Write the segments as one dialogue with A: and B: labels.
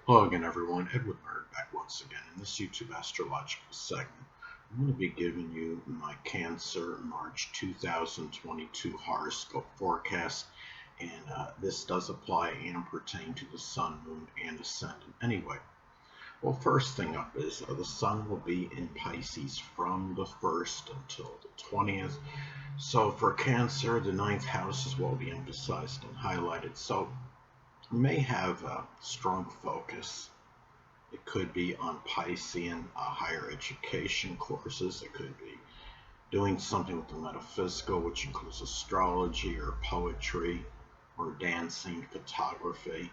A: Hello again, everyone. Edwin Learnard back once again in this YouTube astrological segment. I'm going to be giving you my Cancer March 2022 horoscope forecast, and this does apply and pertain to the Sun, Moon, and Ascendant anyway. Well, first thing up is the Sun will be in Pisces from the 1st until the 20th. So for Cancer, the ninth house is what will be emphasized and highlighted. So you may have a strong focus. It could be on Piscean higher education courses. It could be doing something with the metaphysical, which includes astrology or poetry or dancing, photography,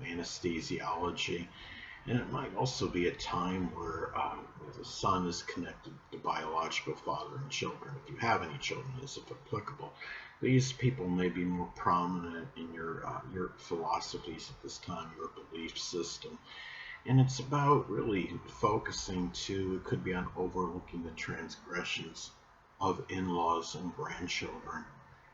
A: anesthesiology. And it might also be a time where the sun is connected to biological father and children. If you have any children, as if applicable, these people may be more prominent in your philosophies at this time, your belief system. And it's about really focusing to, it could be on overlooking the transgressions of in-laws and grandchildren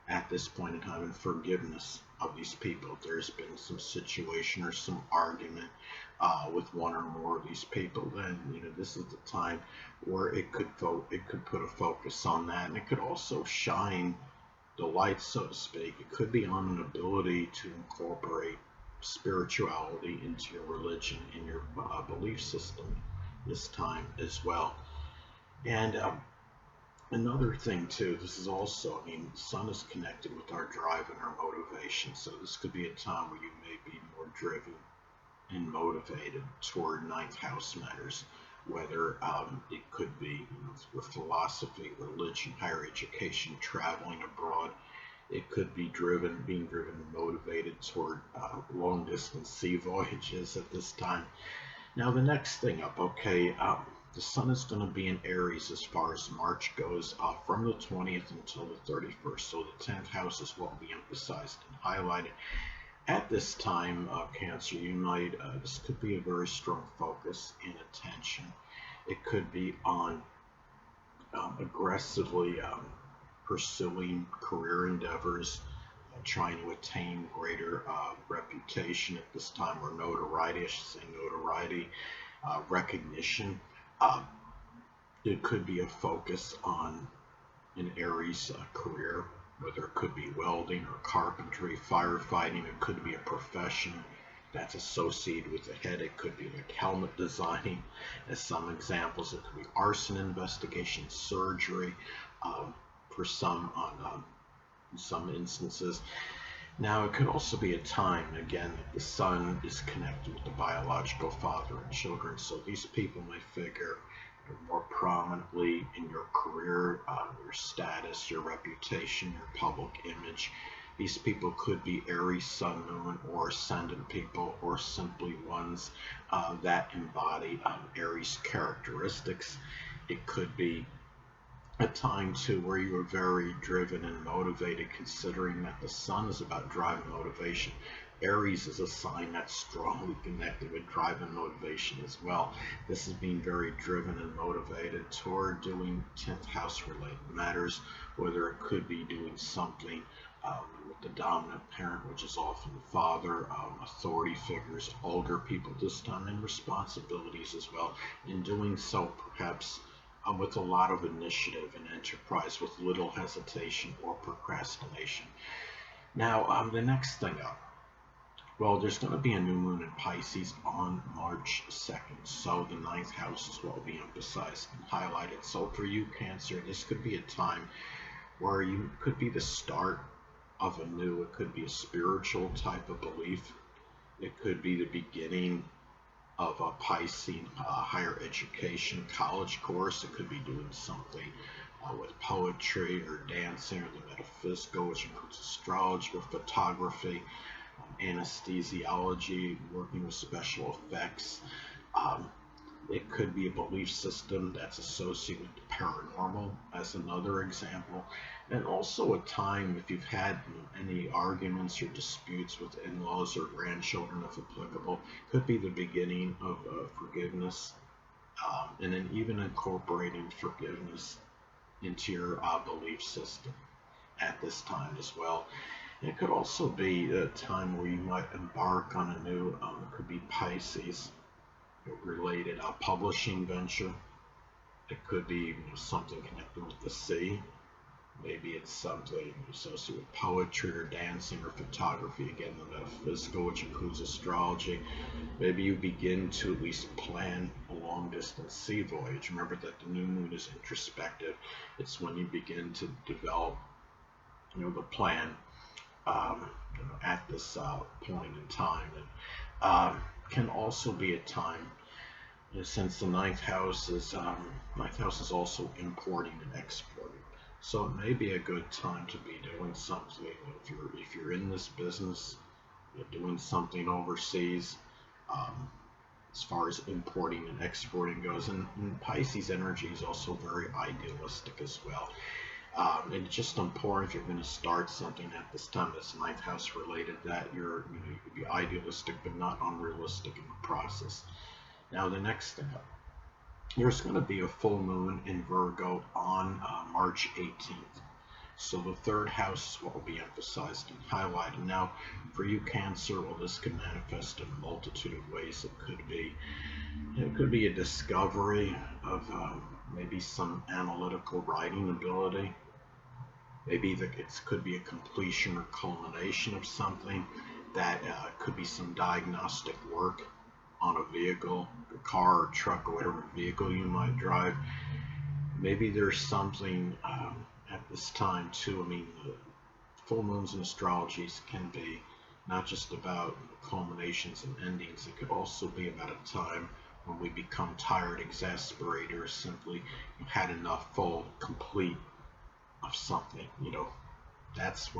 A: at this point in time, and forgiveness of these people. If there's been some situation or some argument with one or more of these people, then this is the time where it could put a focus on that, and it could also shine the light, so to speak. It could be on an ability to incorporate spirituality into your religion and your belief system this time as well. And another thing too, this is also, the sun is connected with our drive and our motivation. So this could be a time where you may be more driven and motivated toward ninth house matters, whether it could be with philosophy, religion, higher education, traveling abroad. It could be being driven and motivated toward long distance sea voyages at this time. Now, the next thing up, okay, the sun is going to be in Aries as far as March goes, from the 20th until the 31st. So the 10th house is what will be emphasized and highlighted. At this time, Cancer, this could be a very strong focus and attention. It could be on aggressively pursuing career endeavors, trying to attain greater reputation at this time, or notoriety, I should say notoriety, recognition. Uh, it could be a focus on an Aries career, whether it could be welding or carpentry, firefighting. It could be a profession that's associated with the head. It could be like helmet designing, as some examples. It could be arson investigation, surgery, for some on in some instances. Now, it could also be a time, again, that the sun is connected with the biological father and children. So these people may figure more prominently in your career, your status, your reputation, your public image. These people could be Aries, Sun, Moon, or Ascendant people, or simply ones that embody Aries characteristics. It could be a time too where you are very driven and motivated, considering that the sun is about drive and motivation. Aries is a sign that's strongly connected with drive and motivation as well. This is being very driven and motivated toward doing 10th house related matters, whether it could be doing something with the dominant parent, which is often the father, authority figures, older people this time, and responsibilities as well. In doing so, perhaps with a lot of initiative and enterprise, with little hesitation or procrastination. Now, the next thing up, well, there's going to be a new moon in Pisces on March 2nd, so the ninth house is what will be emphasized and highlighted. So for you, Cancer, this could be a time where you could be the start of it could be a spiritual type of belief. It could be the beginning of a Piscean higher education college course. It could be doing something with poetry or dancing or the metaphysical, which includes astrology or photography, anesthesiology, working with special effects. Um, it could be a belief system that's associated with the paranormal, as another example. And also a time, if you've had any arguments or disputes with in-laws or grandchildren, if applicable, could be the beginning of forgiveness, and then even incorporating forgiveness into your belief system at this time as well. And it could also be a time where you might embark on a new, it could be Pisces related publishing venture. It could be something connected with the sea. Maybe it's something associated with poetry or dancing or photography, again, the metaphysical, which includes astrology. Maybe you begin to at least plan a long distance sea voyage. Remember that the new moon is introspective. It's when you begin to develop, the plan at this point in time. And can also be a time, since the ninth house is also importing and exporting. So it may be a good time to be doing something. If you're in this business, you're doing something overseas, as far as importing and exporting goes. And Pisces energy is also very idealistic as well. And it's just important, if you're going to start something at this time that's ninth house related, that you could be idealistic but not unrealistic in the process. Now the next thing up, there's going to be a full moon in Virgo on March 18th. So the third house is what will be emphasized and highlighted. Now, for you Cancer, well, this could manifest in a multitude of ways. It could be a discovery of maybe some analytical writing ability. Maybe it could be a completion or culmination of something. That could be some diagnostic work on a vehicle, a car or truck or whatever vehicle you might drive. Maybe there's something at this time too. I mean, full moons in astrologies can be not just about culminations and endings. It could also be about a time when we become tired, exasperated, or simply had enough, full, complete of something. That's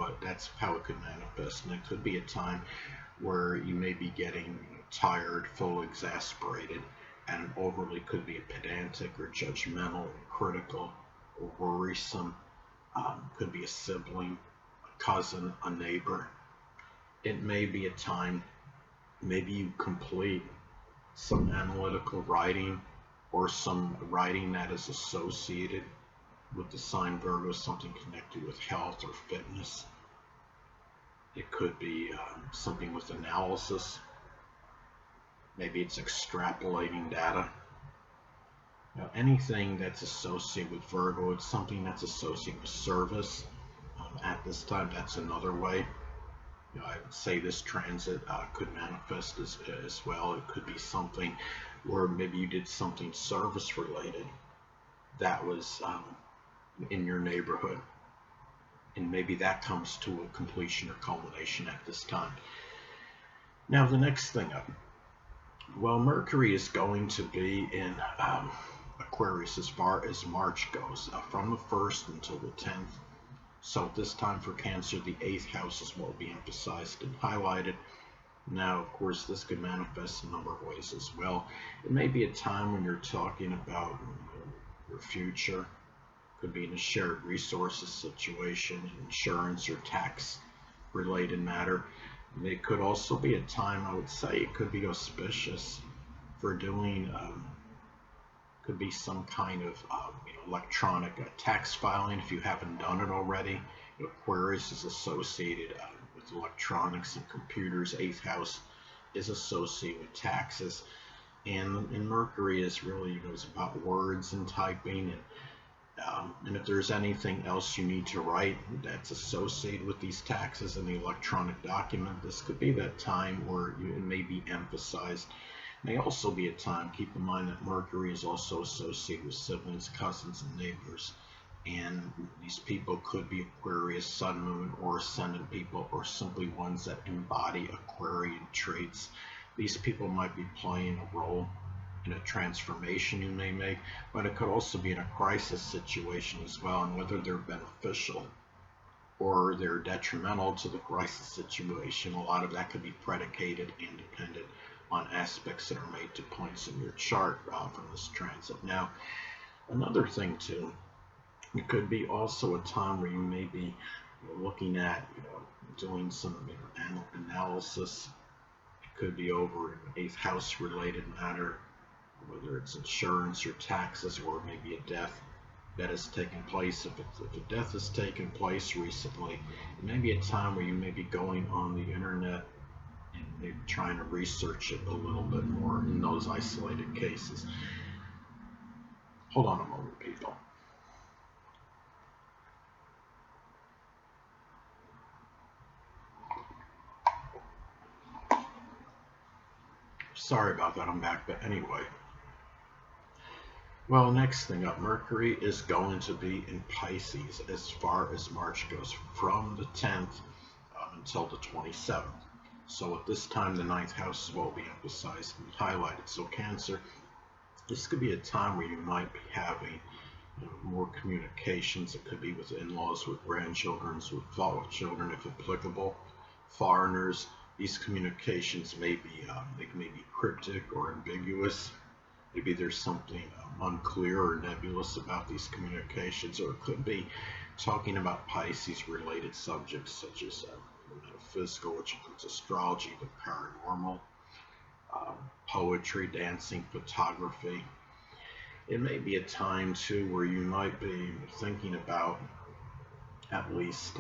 A: how it could manifest. And it could be a time where you may be getting tired, full, exasperated, and overly could be pedantic or judgmental or critical or worrisome. Could be a sibling, a cousin, a neighbor. It may be a time, maybe you complete some analytical writing or some writing that is associated with the sign Virgo, something connected with health or fitness. It could be something with analysis. Maybe it's extrapolating data. Anything that's associated with Virgo, it's something that's associated with service. At this time, that's another way. I would say this transit could manifest as well. It could be something where maybe you did something service related that was in your neighborhood, and maybe that comes to a completion or culmination at this time. Now the next thing up, well, Mercury is going to be in Aquarius as far as March goes, from the 1st until the 10th. So at this time for Cancer, the 8th house is what will be emphasized and highlighted. Now, of course, this could manifest in a number of ways as well. It may be a time when you're talking about your future. Could be in a shared resources situation, insurance or tax related matter. It could also be a time, I would say, it could be auspicious for doing, could be some kind of electronic tax filing if you haven't done it already. Aquarius is associated with electronics and computers. 8th house is associated with taxes. And Mercury is really, is about words and typing. And if there's anything else you need to write that's associated with these taxes in the electronic document, this could be that time where it may be emphasized. It may also be a time, keep in mind that Mercury is also associated with siblings, cousins, and neighbors. And these people could be Aquarius, Sun, Moon, or Ascendant people, or simply ones that embody Aquarian traits. These people might be playing a role in a transformation you may make, but it could also be in a crisis situation as well, and whether they're beneficial or they're detrimental to the crisis situation. A lot of that could be predicated and dependent on aspects that are made to points in your chart from this transit. Now, another thing too, it could be also a time where you may be looking at doing some analysis. It could be over an 8th house related matter, whether it's insurance or taxes or maybe a death. that has taken place. If a death has taken place recently, it may be a time where you may be going on the internet and maybe trying to research it a little bit more in those isolated cases. Hold on a moment, people. Sorry about that, I'm back, but anyway. Well, next thing up, Mercury is going to be in Pisces as far as March goes, from the 10th until the 27th. So at this time, the 9th house will be emphasized and highlighted. So Cancer, this could be a time where you might be having more communications. It could be with in-laws, with grandchildren, with fellow children, if applicable. Foreigners, these communications may be cryptic or ambiguous. Maybe there's something unclear or nebulous about these communications, or it could be talking about Pisces-related subjects such as metaphysical, which includes astrology, the paranormal, poetry, dancing, photography. It may be a time too where you might be thinking about at least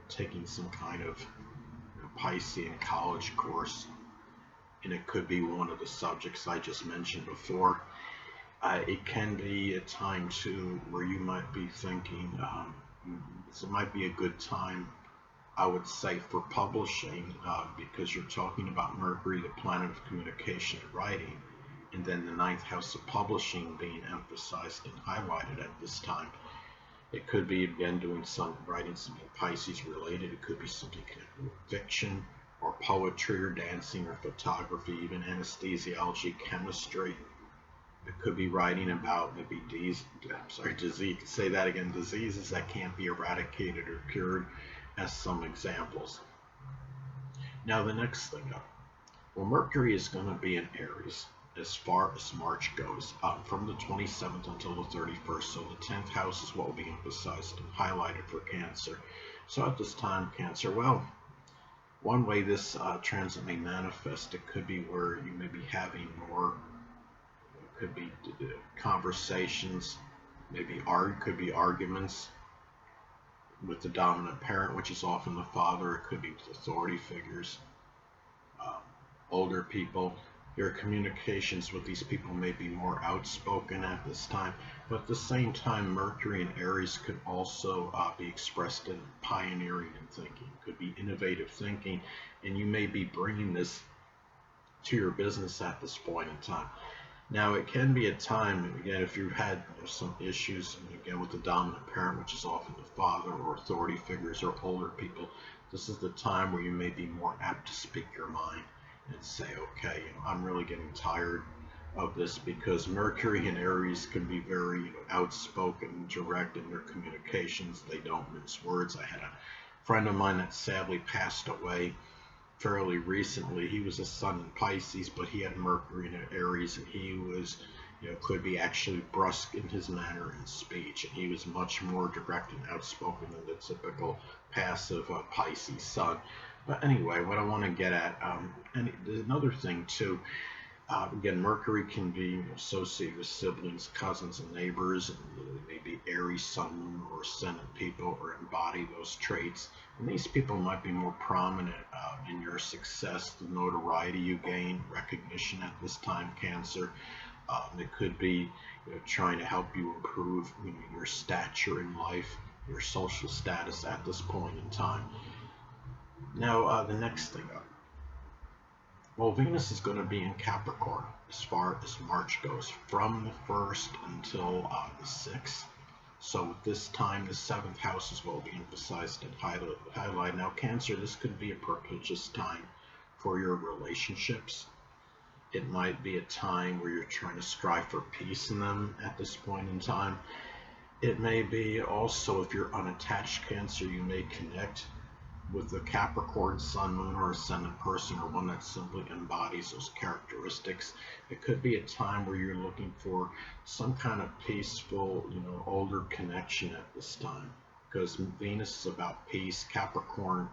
A: taking some kind of Piscean college course, and it could be one of the subjects I just mentioned before. It can be a time too where you might be thinking it might be a good time, I would say, for publishing, because you're talking about Mercury, the planet of communication and writing, and then the 9th house of publishing being emphasized and highlighted at this time. It could be, again, writing something Pisces related. It could be something connected with fiction or poetry or dancing or photography, even anesthesiology, chemistry. It could be writing about maybe disease, say that again, diseases that can't be eradicated or cured, as some examples. Now the next thing up, well, Mercury is going to be in Aries as far as March goes, from the 27th until the 31st. So the 10th house is what will be emphasized and highlighted for Cancer. So at this time, Cancer, well, one way this transit may manifest, it could be where you may be having more, it could be conversations, could be arguments with the dominant parent, which is often the father. It could be with authority figures, older people. Your communications with these people may be more outspoken at this time, but at the same time, Mercury in Aries could also be expressed in pioneering and thinking. It could be innovative thinking, and you may be bringing this to your business at this point in time. Now, it can be a time, again, if you've had some issues, again, with the dominant parent, which is often the father or authority figures or older people, this is the time where you may be more apt to speak your mind and say, okay, I'm really getting tired of this, because Mercury in Aries can be very outspoken, direct in their communications. They don't mince words. I had a friend of mine that sadly passed away fairly recently. He was a sun in Pisces, but he had Mercury in Aries, and he was, could be actually brusque in his manner and speech, and he was much more direct and outspoken than the typical passive Pisces sun. But anyway, what I want to get at, and another thing too, again, Mercury can be associated with siblings, cousins, and neighbors, and maybe Aries, Sun, Moon, or Ascendant people, or embody those traits. And these people might be more prominent in your success, the notoriety you gain, recognition at this time, Cancer. It could be trying to help you improve your stature in life, your social status at this point in time. Now, the next thing up. Well, Venus is going to be in Capricorn as far as March goes, from the 1st until the 6th. So at this time, the 7th house is what will be emphasized and highlighted. Now, Cancer, this could be a propitious time for your relationships. It might be a time where you're trying to strive for peace in them at this point in time. It may be also, if you're unattached, Cancer, you may connect with the Capricorn, Sun, Moon, or Ascendant person, or one that simply embodies those characteristics. It could be a time where you're looking for some kind of peaceful, older connection at this time, because Venus is about peace. Capricorn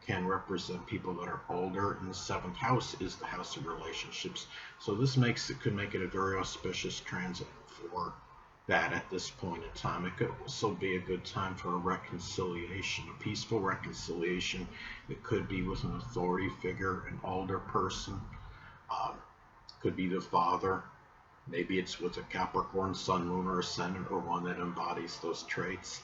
A: can represent people that are older, and the 7th house is the house of relationships. So this could make it a very auspicious transit for that at this point in time. It could also be a good time for a reconciliation, a peaceful reconciliation. It could be with an authority figure, an older person, um, could be the father. Maybe it's with a Capricorn sun, moon, or ascendant, or one that embodies those traits.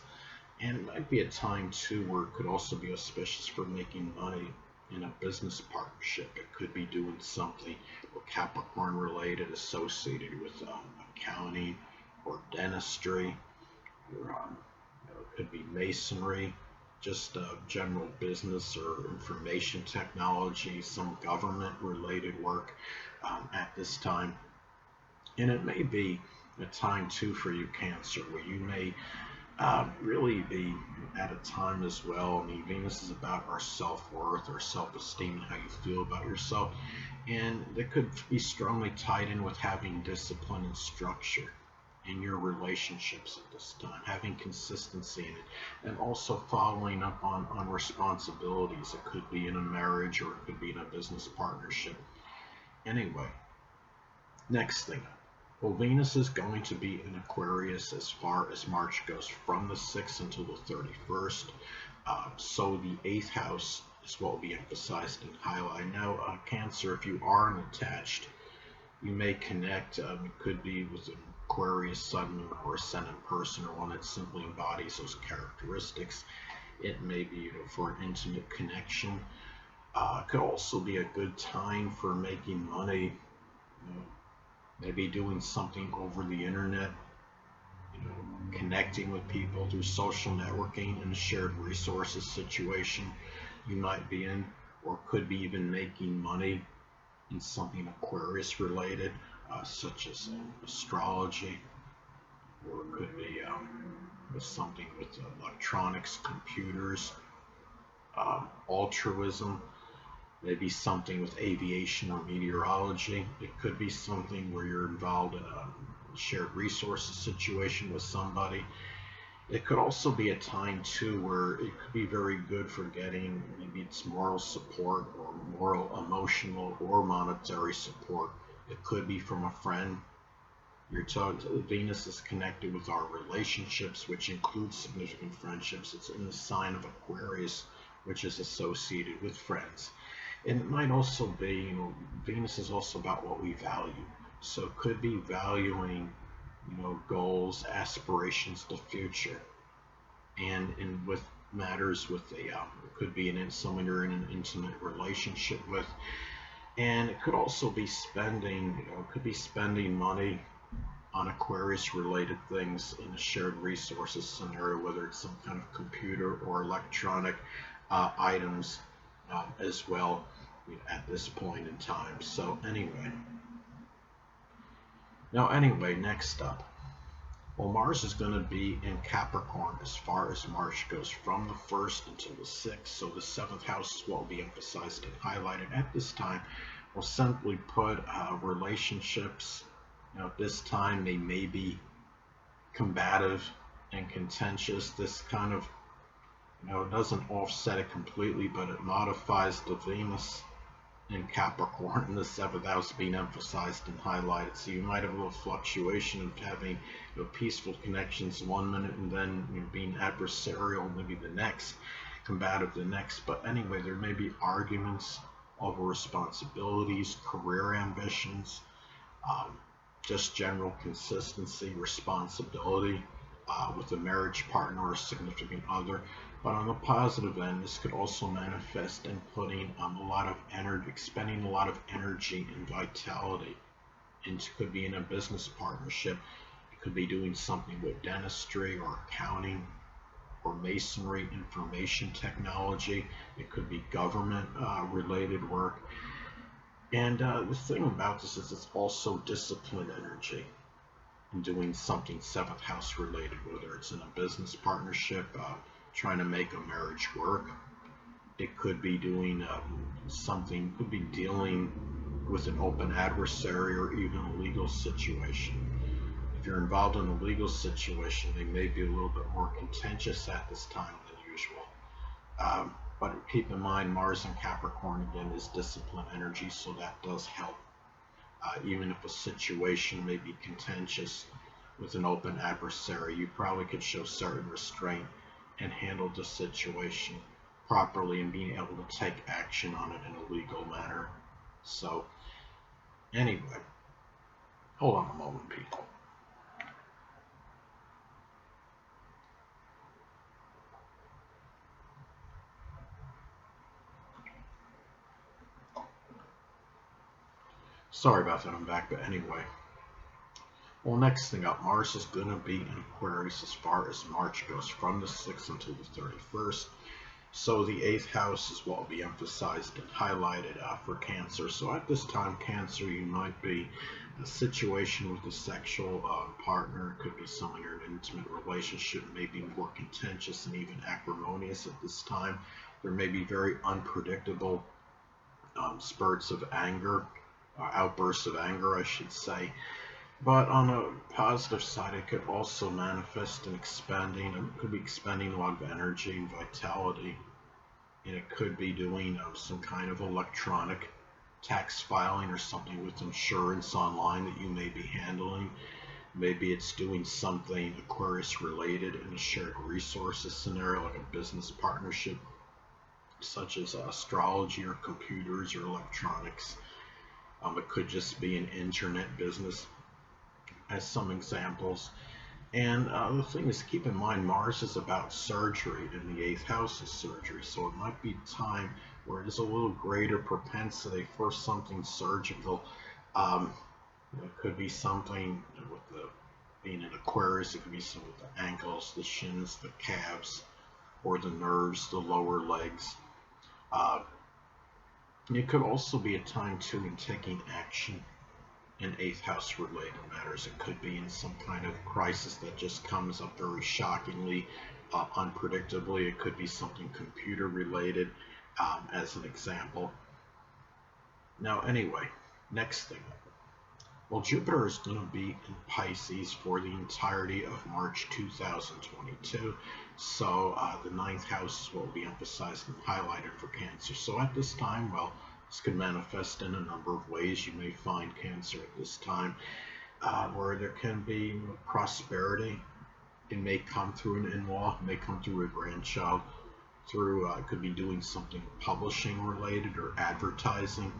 A: And it might be a time too where it could also be auspicious for making money in a business partnership. It could be doing something Capricorn related, associated with accounting or dentistry, or it could be masonry, just general business or information technology, some government related work at this time. And it may be a time too for you, Cancer, where you may really be at a time as well. I mean, Venus is about our self-worth, our self-esteem, and how you feel about yourself. And that could be strongly tied in with having discipline and structure in your relationships at this time, having consistency in it, and also following up on responsibilities. It could be in a marriage or it could be in a business partnership. Anyway, next thing. Well, Venus is going to be in Aquarius as far as March goes, from the 6th until the 31st. So the 8th house is what will be emphasized and highlighted. Now, Cancer, if you are attached, you may connect. It could be with an Aquarius, Sun, Moon, or Ascendant person, or one that simply embodies those characteristics. It may be, for an intimate connection. It could also be a good time for making money. Maybe doing something over the internet, connecting with people through social networking in a shared resources situation you might be in, or could be even making money in something Aquarius related, such as astrology, or it could be with something with electronics, computers, altruism. Maybe something with aviation or meteorology. It could be something where you're involved in a shared resources situation with somebody. It could also be a time too where it could be very good for getting, maybe it's moral support or moral, emotional, or monetary support. It could be from a friend. Venus is connected with our relationships, which includes significant friendships. It's in the sign of Aquarius, which is associated with friends. And it might also be, Venus is also about what we value. So it could be valuing, goals, aspirations, the future. And with matters with it could be someone you're in an intimate relationship with. And it could also be spending, money on Aquarius related things in a shared resources scenario, whether it's some kind of computer or electronic items as well at this point in time. So anyway, next up. Well, Mars is going to be in Capricorn as far as March goes, from the 1st until the 6th. So the 7th house will be emphasized and highlighted at this time. We'll simply put relationships, at this time they may be combative and contentious. This kind of, it doesn't offset it completely, but it modifies the Venus in Capricorn in the 7th house being emphasized and highlighted. So you might have a little fluctuation of having peaceful connections one minute and then being adversarial maybe the next, combative the next. But anyway, there may be arguments over responsibilities, career ambitions, just general consistency, responsibility with a marriage partner or a significant other. But on the positive end, this could also manifest in putting a lot of energy, expending a lot of energy and vitality. And could be in a business partnership. It could be doing something with dentistry or accounting or masonry, information technology. It could be government related work. And the thing about this is it's also discipline energy. And doing something 7th house related, whether it's in a business partnership, trying to make a marriage work. It could be doing something, could be dealing with an open adversary or even a legal situation. If you're involved in a legal situation, they may be a little bit more contentious at this time than usual. But keep in mind, Mars in Capricorn again is discipline energy, so that does help. Even if a situation may be contentious, with an open adversary. You probably could show certain restraint and handle the situation properly and being able to take action on it in a legal manner. So anyway, hold on a moment, people. Sorry about that, I'm back, but anyway. Well, next thing up, Mars is going to be in Aquarius as far as March goes, from the 6th until the 31st. So the 8th house is what will be emphasized and highlighted for Cancer. So at this time, Cancer, you might be in a situation with a sexual partner. It could be someone you're in an intimate relationship, maybe more contentious and even acrimonious at this time. There may be very unpredictable spurts of anger, outbursts of anger, I should say. But on a positive side, it could also manifest in expanding. It could be expending a lot of energy and vitality. And it could be doing some kind of electronic tax filing or something with insurance online that you may be handling. Maybe it's doing something Aquarius related in a shared resources scenario, like a business partnership, such as astrology or computers or electronics. It could just be an internet business, as some examples. And the thing is, keep in mind, Mars is about surgery, and the 8th house is surgery. So it might be time where there's a little greater propensity for something surgical. It could be something with being an Aquarius. It could be something with the ankles, the shins, the calves, or the nerves, the lower legs. It could also be a time too in taking action in 8th house related matters. It could be in some kind of crisis that just comes up very shockingly, unpredictably. It could be something computer related, as an example. Now anyway, next thing. Well, Jupiter is going to be in Pisces for the entirety of March 2022. So the 9th house will be emphasized and highlighted for Cancer. So at this time, well, this could manifest in a number of ways. You may find Cancer at this time where there can be prosperity. It may come through an in-law, it may come through a grandchild, through it could be doing something publishing related or advertising,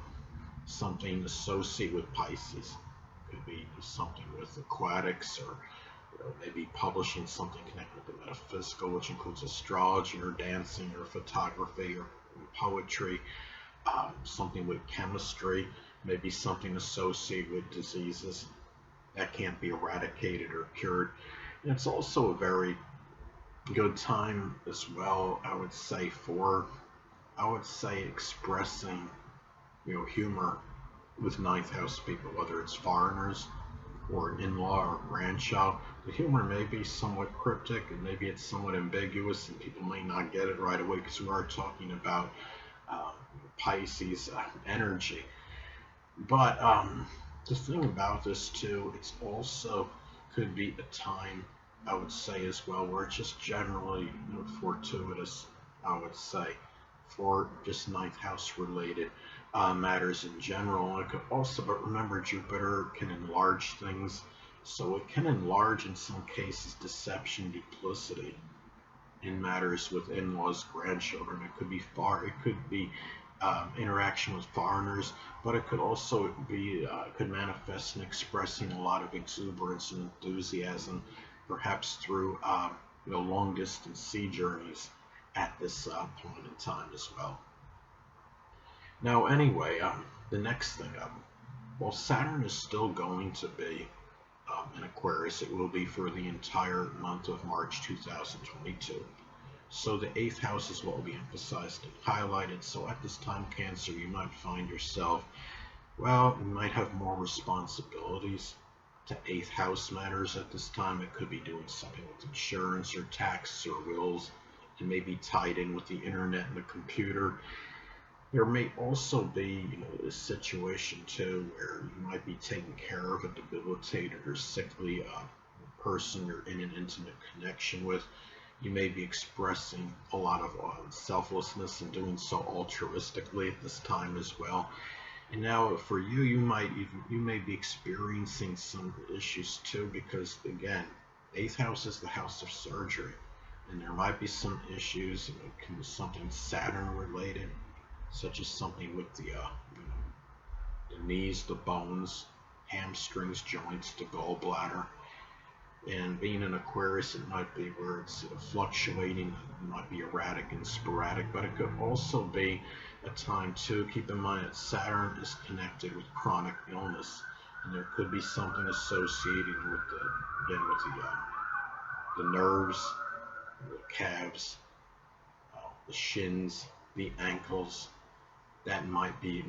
A: something associated with Pisces. It could be something with aquatics, or maybe publishing something connected to metaphysical, which includes astrology or dancing or photography or poetry. Something with chemistry, maybe something associated with diseases that can't be eradicated or cured. And it's also a very good time as well, I would say, for expressing humor with 9th house people, whether it's foreigners or an in-law or grandchild. The humor may be somewhat cryptic, and maybe it's somewhat ambiguous, and people may not get it right away because we are talking about Pisces energy. But the thing about this too, it's also could be a time, I would say as well, where it's just generally fortuitous, I would say, for just 9th house related matters in general. And it could also, but remember, Jupiter can enlarge things, so it can enlarge in some cases deception, duplicity in matters with in-laws, grandchildren. It could be interaction with foreigners, but it could also be could manifest in expressing a lot of exuberance and enthusiasm, perhaps through long distance sea journeys at this point in time as well. Now anyway, the next thing up, well, Saturn is still going to be in Aquarius. It will be for the entire month of March 2022. So the 8th house is what will be emphasized and highlighted. So at this time, Cancer, you might find yourself, well, you might have more responsibilities to 8th house matters at this time. It could be doing something with insurance or tax or wills. It may be tied in with the internet and the computer. There may also be a situation too where you might be taking care of a debilitated or sickly person you're in an intimate connection with. You may be expressing a lot of selflessness and doing so altruistically at this time as well. And now for you, you may be experiencing some issues too, because again, eighth house is the house of surgery, and there might be some issues. It can be something Saturn related, such as something with the knees, the bones, hamstrings, joints, the gallbladder. And being an Aquarius, it might be where it's fluctuating, it might be erratic and sporadic, but it could also be a time too. Keep in mind that Saturn is connected with chronic illness, and there could be something associated with the nerves, the calves, the shins, the ankles. That might be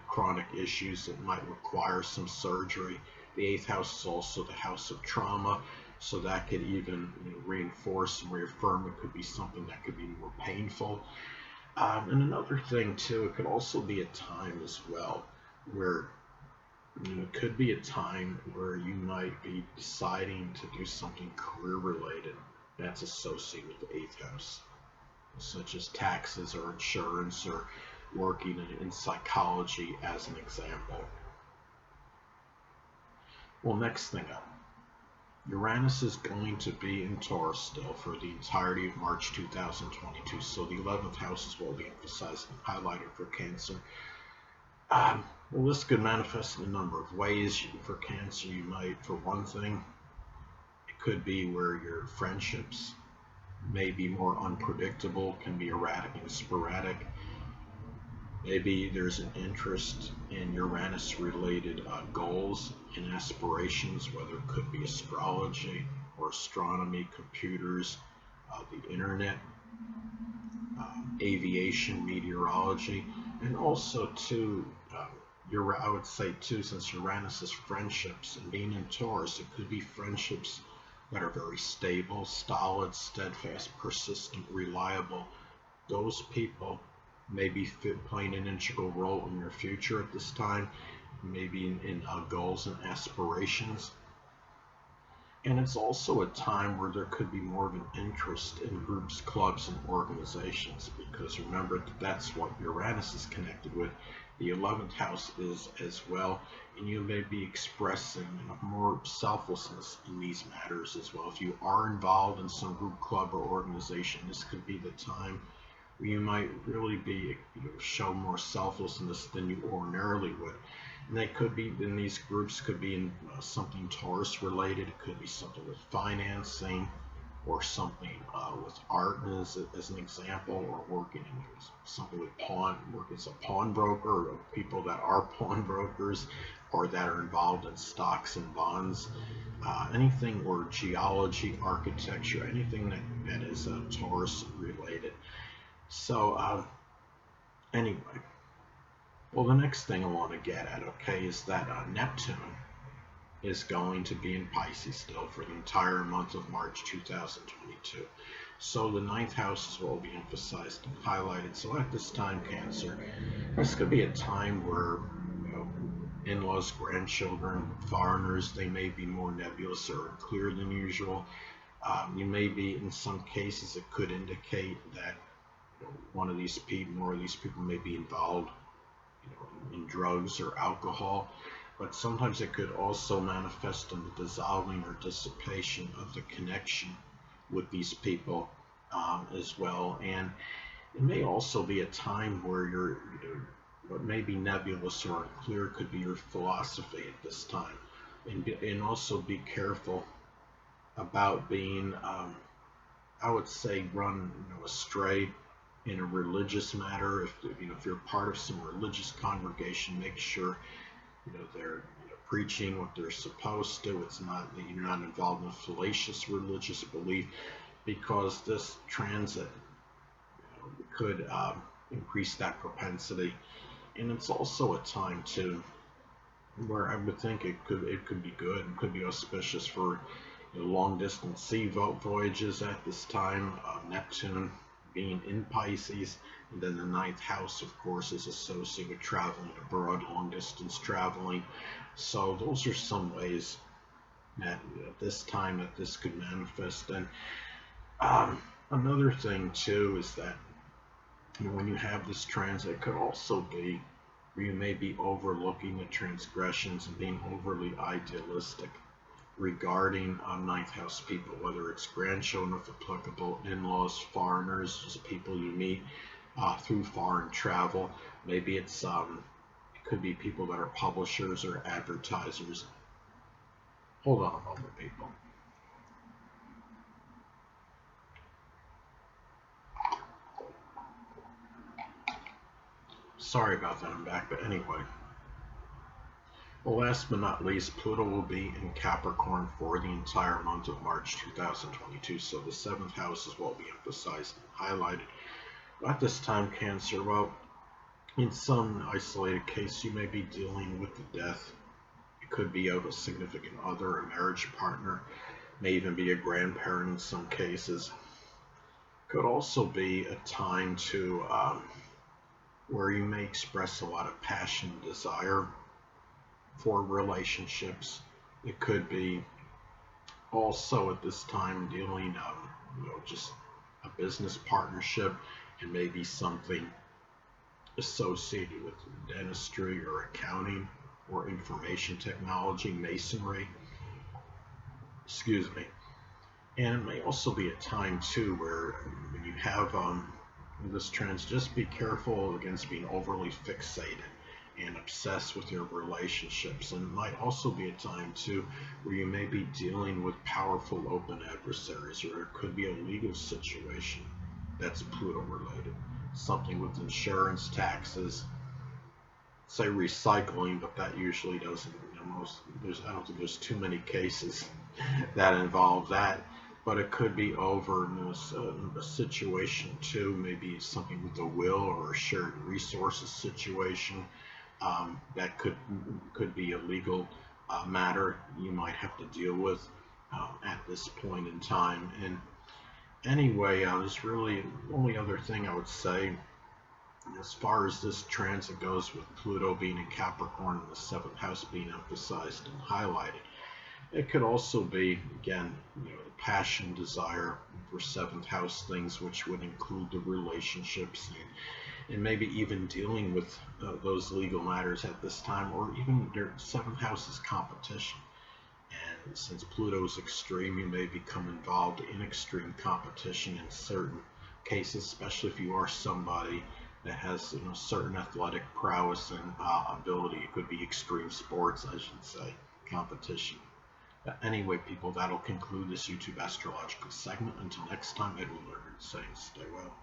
A: chronic issues that might require some surgery. The eighth house is also the house of trauma, so that could even reinforce and reaffirm. It could be something that could be more painful. And another thing too, it could also be a time as well where it could be a time where you might be deciding to do something career related that's associated with the eighth house, such as taxes or insurance or working in psychology as an example. Well, next thing up, Uranus is going to be in Taurus still for the entirety of March 2022, so the 11th house will be emphasized and highlighted for Cancer. Well, this could manifest in a number of ways. For Cancer, you might, for one thing, it could be where your friendships may be more unpredictable, can be erratic and sporadic. Maybe there's an interest in Uranus-related goals and aspirations, whether it could be astrology or astronomy, computers, the internet, aviation, meteorology, and also too, I would say too, since Uranus is friendships and being in Taurus, it could be friendships that are very stable, solid, steadfast, persistent, reliable. Those people may be playing an integral role in your future at this time, maybe in goals and aspirations. And it's also a time where there could be more of an interest in groups, clubs, and organizations, because remember that that's what Uranus is connected with. The 11th house is as well, and you may be expressing more selflessness in these matters as well. If you are involved in some group, club, or organization, this could be the time where you might really be show more selflessness than you ordinarily would. And they could be in these groups, could be in something Taurus related, it could be something with financing or something with art as an example, or working in something with work as a pawnbroker, or people that are pawnbrokers or that are involved in stocks and bonds, anything, or geology, architecture, anything that is Taurus related. So anyway, well, the next thing I want to get at, okay, is that Neptune is going to be in Pisces still for the entire month of March 2022. So the 9th house will be emphasized and highlighted. So at this time, Cancer, this could be a time where in-laws, grandchildren, foreigners, they may be more nebulous or unclear than usual. You may be, in some cases, it could indicate that one of these people, more of these people may be involved in drugs or alcohol, but sometimes it could also manifest in the dissolving or dissipation of the connection with these people as well. And it may also be a time where what may be nebulous or unclear could be your philosophy at this time, and also be careful about being, I would say, run astray in a religious matter. If you're part of some religious congregation, make sure they're preaching what they're supposed to. It's not that you're not involved in a fallacious religious belief, because this transit could increase that propensity. And it's also a time too where I would think it could be good, it could be auspicious for long distance sea voyages at this time. Neptune being in Pisces, and then the 9th house, of course, is associated with traveling abroad, long distance traveling. So those are some ways that at this time that this could manifest. And another thing too is that when you have this transit, it could also be or you may be overlooking the transgressions and being overly idealistic regarding ninth house people, whether it's grandchildren if applicable, in-laws, foreigners, just people you meet through foreign travel. Maybe it could be people that are publishers or advertisers. Hold on a moment, people. Sorry about that, I'm back, but anyway. Well, last but not least, Pluto will be in Capricorn for the entire month of March 2022, so the 7th house is what will be emphasized and highlighted. At this time, Cancer, well, in some isolated case, you may be dealing with the death. It could be of a significant other, a marriage partner, may even be a grandparent in some cases. Could also be a time to where you may express a lot of passion and desire for relationships. It could be also at this time dealing just a business partnership, and maybe something associated with dentistry or accounting or information technology, masonry, excuse me. And it may also be a time too where when you have this trend, just be careful against being overly fixated and obsessed with your relationships. And it might also be a time too where you may be dealing with powerful open adversaries, or it could be a legal situation that's Pluto related, something with insurance, taxes, say recycling, but that usually doesn't, I don't think there's too many cases that involve that. But it could be over a situation too, maybe something with a will or a shared resources situation. That could be a legal matter you might have to deal with at this point in time. And anyway, there's really the only other thing I would say as far as this transit goes, with Pluto being in Capricorn and the 7th house being emphasized and highlighted. It could also be, again, the passion, desire for 7th house things, which would include the relationships and maybe even dealing with those legal matters at this time, or even their 7th house is competition. And since Pluto is extreme, you may become involved in extreme competition in certain cases, especially if you are somebody that has certain athletic prowess and ability. It could be extreme sports, I should say, competition. But anyway, people, that'll conclude this YouTube astrological segment. Until next time, Edwin Learnard saying stay well.